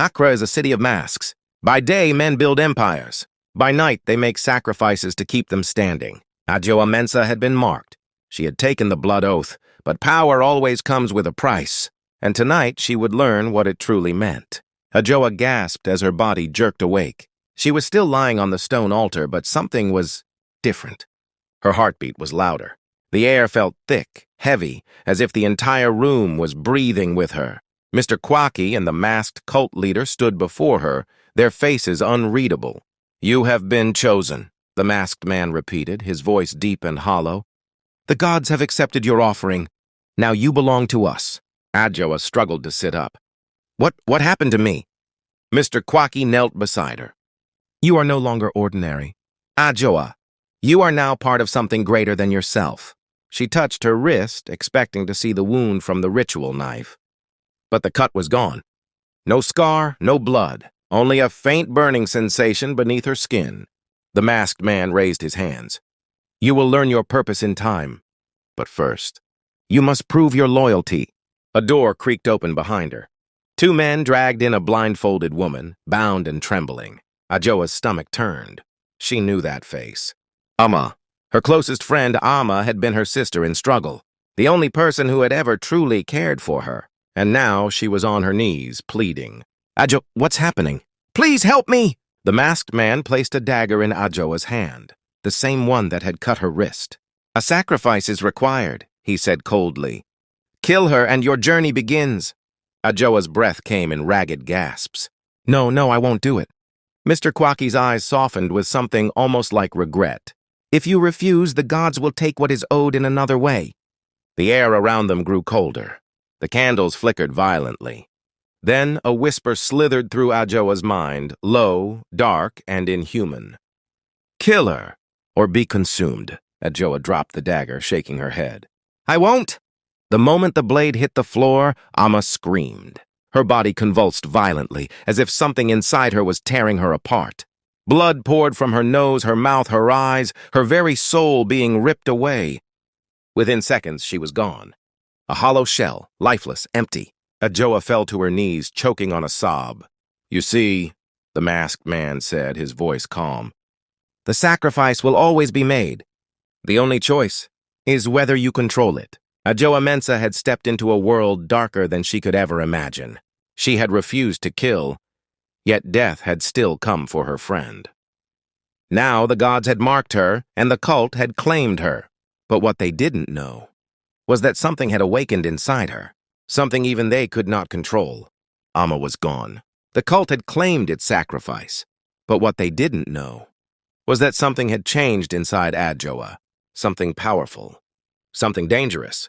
Accra is a city of masks. By day, men build empires. By night, they make sacrifices to keep them standing. Adjoa Mensah had been marked. She had taken the blood oath, but power always comes with a price. And tonight, she would learn what it truly meant. Adjoa gasped as her body jerked awake. She was still lying on the stone altar, but something was different. Her heartbeat was louder. The air felt thick, heavy, as if the entire room was breathing with her. Mr. Kwaki and the masked cult leader stood before her, their faces unreadable. "You have been chosen," the masked man repeated, his voice deep and hollow. "The gods have accepted your offering. Now you belong to us." Adjoa struggled to sit up. What happened to me?" Mr. Kwaki knelt beside her. "You are no longer ordinary. Adjoa, you are now part of something greater than yourself." She touched her wrist, expecting to see the wound from the ritual knife. But the cut was gone. No scar, no blood, only a faint burning sensation beneath her skin. The masked man raised his hands. "You will learn your purpose in time. But first, you must prove your loyalty." A door creaked open behind her. Two men dragged in a blindfolded woman, bound and trembling. Adjoa's stomach turned. She knew that face. Amma. Her closest friend, Amma, had been her sister in struggle, the only person who had ever truly cared for her. And now she was on her knees, pleading. "Adjoa, what's happening? Please help me!" The masked man placed a dagger in Adjoa's hand, the same one that had cut her wrist. "A sacrifice is required," he said coldly. "Kill her and your journey begins." Adjoa's breath came in ragged gasps. No, I won't do it." Mr. Kwaki's eyes softened with something almost like regret. "If you refuse, the gods will take what is owed in another way." The air around them grew colder. The candles flickered violently. Then a whisper slithered through Adjoa's mind, low, dark, and inhuman. "Kill her, or be consumed." Adjoa dropped the dagger, shaking her head. "I won't!" The moment the blade hit the floor, Amma screamed. Her body convulsed violently, as if something inside her was tearing her apart. Blood poured from her nose, her mouth, her eyes, her very soul being ripped away. Within seconds, she was gone. A hollow shell, lifeless, empty. Adjoa fell to her knees, choking on a sob. "You see," the masked man said, his voice calm, "the sacrifice will always be made. The only choice is whether you control it." Adjoa Mensah had stepped into a world darker than she could ever imagine. She had refused to kill, yet death had still come for her friend. Now the gods had marked her, and the cult had claimed her. But what they didn't know was that something had awakened inside her, something even they could not control. Amma was gone. The cult had claimed its sacrifice, but what they didn't know was that something had changed inside Adjoa, something powerful, something dangerous.